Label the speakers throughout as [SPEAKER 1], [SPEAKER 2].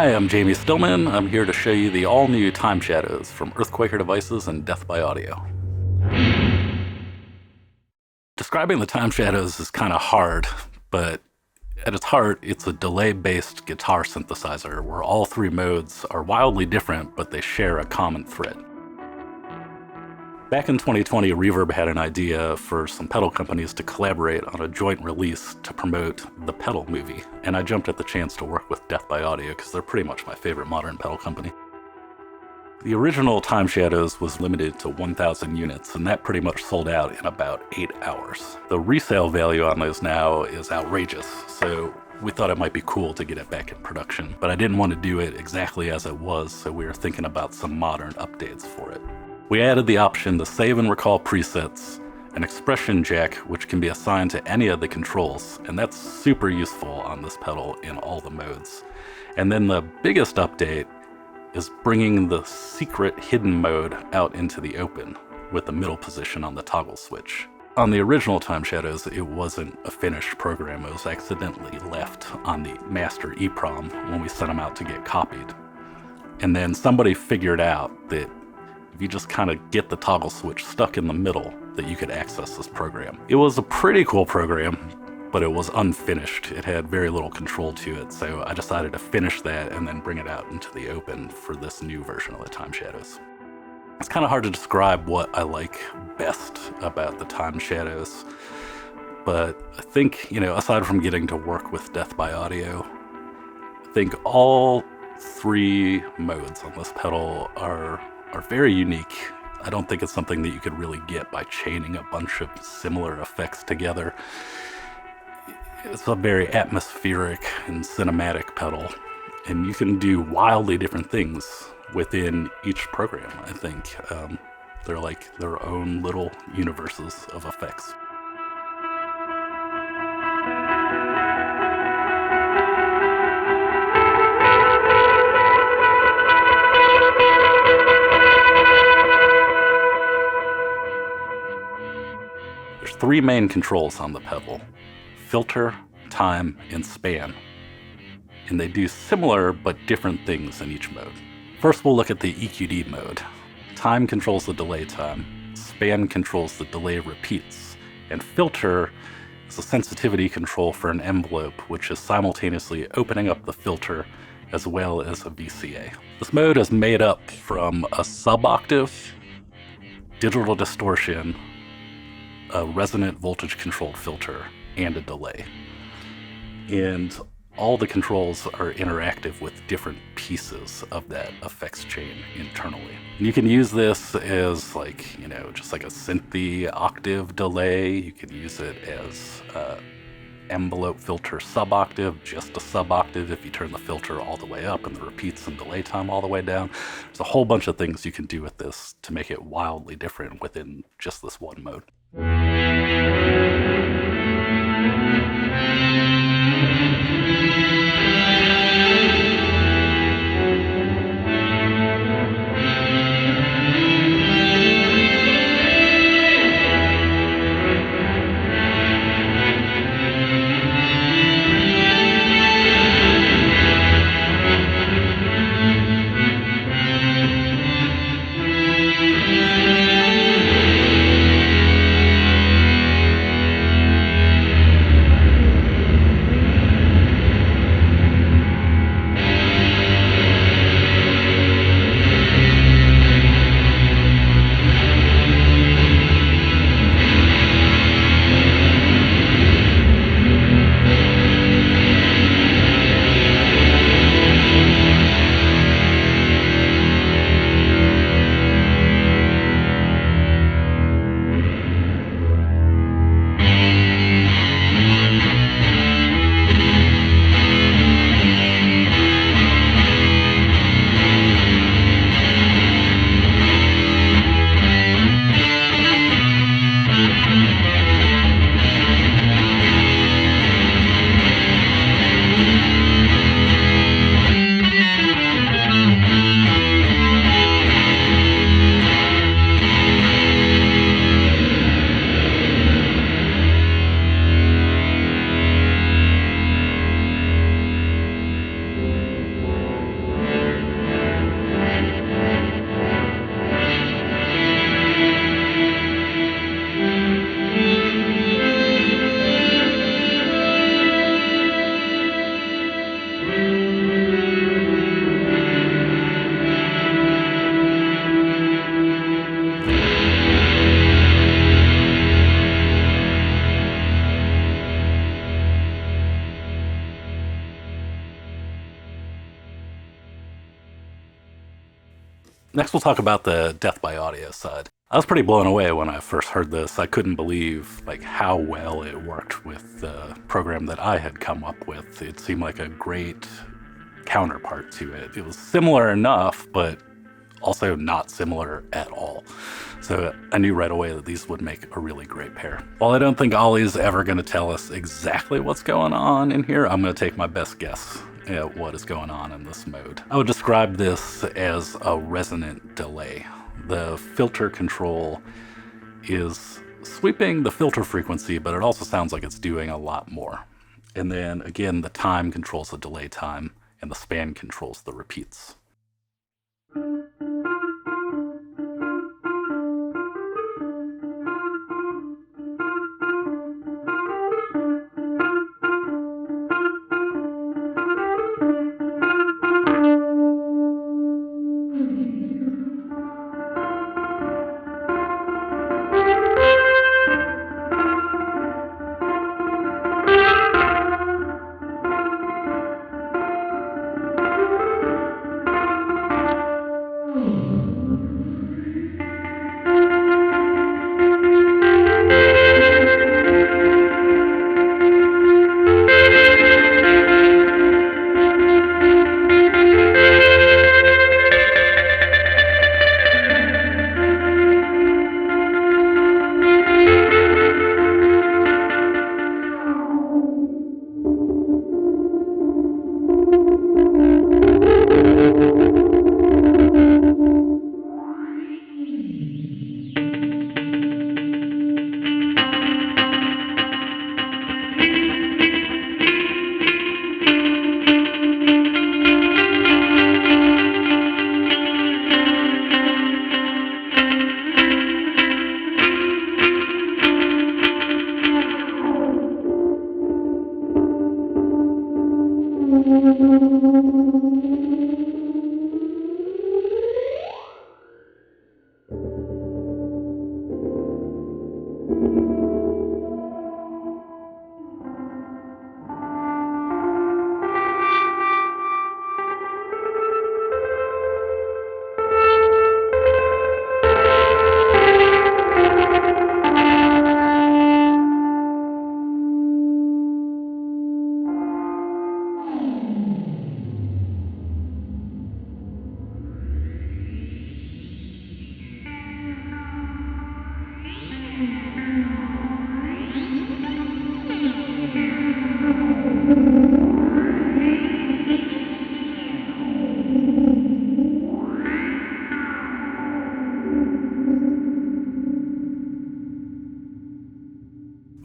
[SPEAKER 1] Hi, I'm Jamie Stillman. I'm here to show you the all-new Time Shadows from Earthquaker Devices and Death by Audio. Describing the Time Shadows is kind of hard, but at its heart, it's a delay-based guitar synthesizer where all three modes are wildly different, but they share a common thread. Back in 2020, Reverb had an idea for some pedal companies to collaborate on a joint release to promote the pedal movie, and I jumped at the chance to work with Death by Audio because they're pretty much my favorite modern pedal company. The original Time Shadows was limited to 1,000 units, and that pretty much sold out in about 8 hours. The resale value on those now is outrageous, so we thought it might be cool to get it back in production, but I didn't want to do it exactly as it was, so we were thinking about some modern updates for it. We added the option to save and recall presets, an expression jack which can be assigned to any of the controls, and that's super useful on this pedal in all the modes. And then the biggest update is bringing the secret hidden mode out into the open with the middle position on the toggle switch. On the original Time Shadows, it wasn't a finished program. It was accidentally left on the master EEPROM when we sent them out to get copied. And then somebody figured out that if you just kind of get the toggle switch stuck in the middle, that you could access this program. It was a pretty cool program, but it was unfinished. It had very little control to it, so I decided to finish that and then bring it out into the open for this new version of the Time Shadows. It's kind of hard to describe what I like best about the Time Shadows, but I think, aside from getting to work with Death by Audio, I think all three modes on this pedal are very unique. I don't think it's something that you could really get by chaining a bunch of similar effects together. It's a very atmospheric and cinematic pedal, and you can do wildly different things within each program, I think. They're like their own little universes of effects. There's three main controls on the pedal: filter, time, and span. And they do similar but different things in each mode. First, we'll look at the EQD mode. Time controls the delay time, span controls the delay repeats, and filter is a sensitivity control for an envelope, which is simultaneously opening up the filter as well as a VCA. This mode is made up from a sub-octave, digital distortion, a resonant voltage-controlled filter, and a delay. And all the controls are interactive with different pieces of that effects chain internally. And you can use this as just like a synthy octave delay. You can use it as envelope filter sub-octave, just a sub-octave if you turn the filter all the way up and the repeats and delay time all the way down. There's a whole bunch of things you can do with this to make it wildly different within just this one mode. Next, we'll talk about the Death by Audio side. I was pretty blown away when I first heard this. I couldn't believe how well it worked with the program that I had come up with. It seemed like a great counterpart to it. It was similar enough, but also not similar at all. So I knew right away that these would make a really great pair. While I don't think Ollie's ever going to tell us exactly what's going on in here, I'm going to take my best guess at what is going on in this mode. I would describe this as a resonant delay. The filter control is sweeping the filter frequency, but it also sounds like it's doing a lot more. And then again, the time controls the delay time, and the span controls the repeats.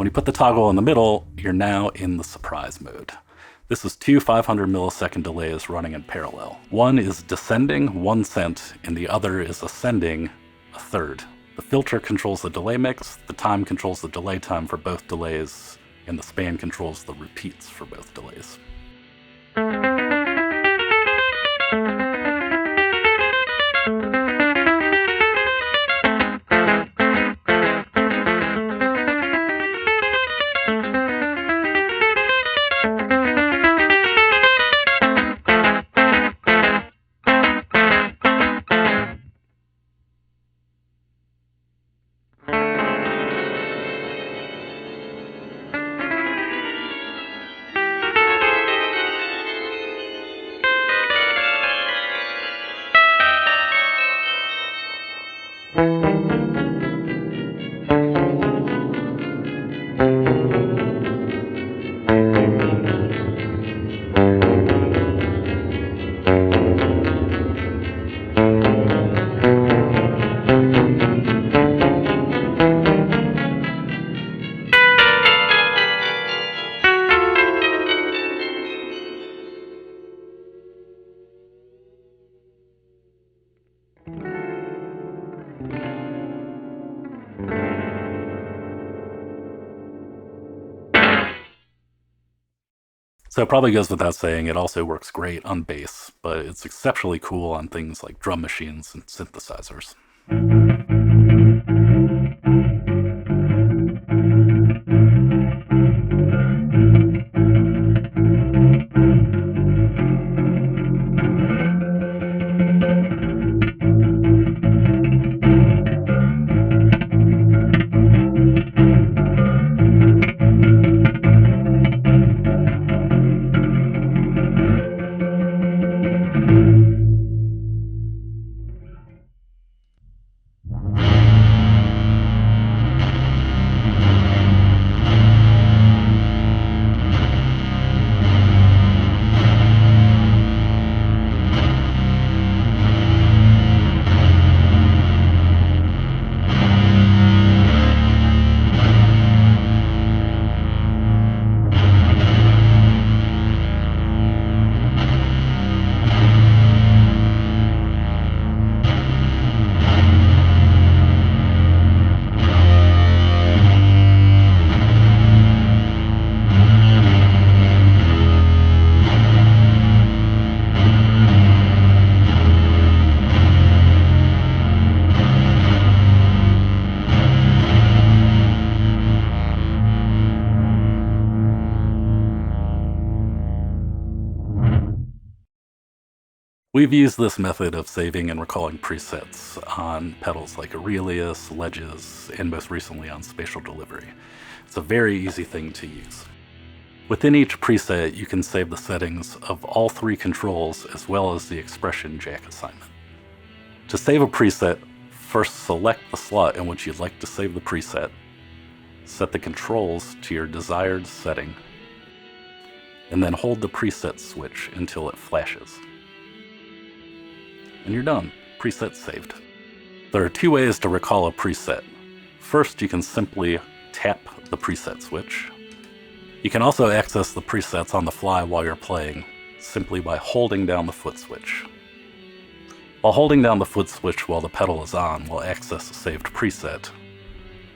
[SPEAKER 1] When you put the toggle in the middle, you're now in the surprise mode. This is two 500 millisecond delays running in parallel. One is descending 1 cent, and the other is ascending a third. The filter controls the delay mix, the time controls the delay time for both delays, and the span controls the repeats for both delays. So it probably goes without saying, it also works great on bass, but it's exceptionally cool on things like drum machines and synthesizers. We've used this method of saving and recalling presets on pedals like Aurelius, Ledges, and most recently on Spatial Delivery. It's a very easy thing to use. Within each preset, you can save the settings of all three controls as well as the expression jack assignment. To save a preset, first select the slot in which you'd like to save the preset, set the controls to your desired setting, and then hold the preset switch until it flashes. And you're done. Preset saved. There are two ways to recall a preset. First, you can simply tap the preset switch. You can also access the presets on the fly while you're playing, simply by holding down the foot switch. While holding down the foot switch while the pedal is on will access a saved preset,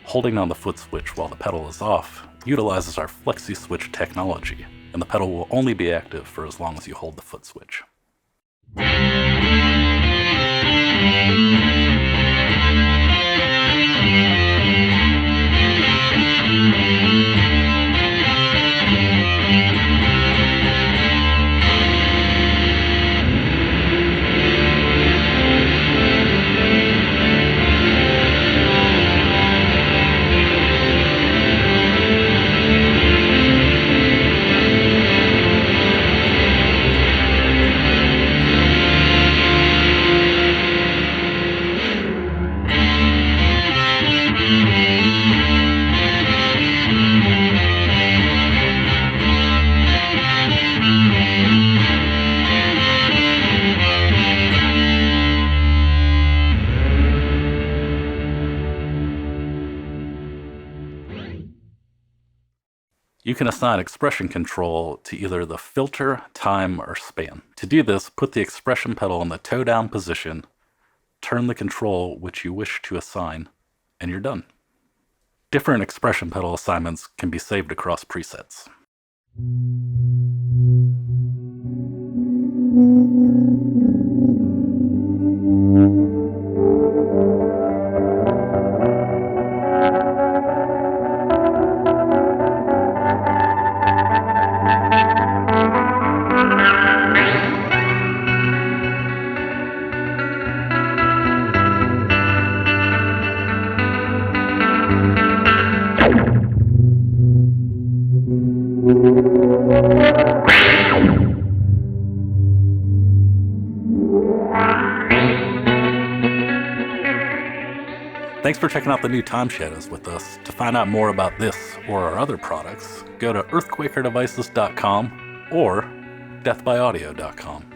[SPEAKER 1] holding down the foot switch while the pedal is off utilizes our flexi switch technology, and the pedal will only be active for as long as you hold the foot switch. You can assign expression control to either the filter, time, or span. To do this, put the expression pedal in the toe down position, turn the control which you wish to assign, and you're done. Different expression pedal assignments can be saved across presets. Thanks for checking out the new Time Shadows with us. To find out more about this or our other products, go to earthquakerdevices.com or deathbyaudio.com.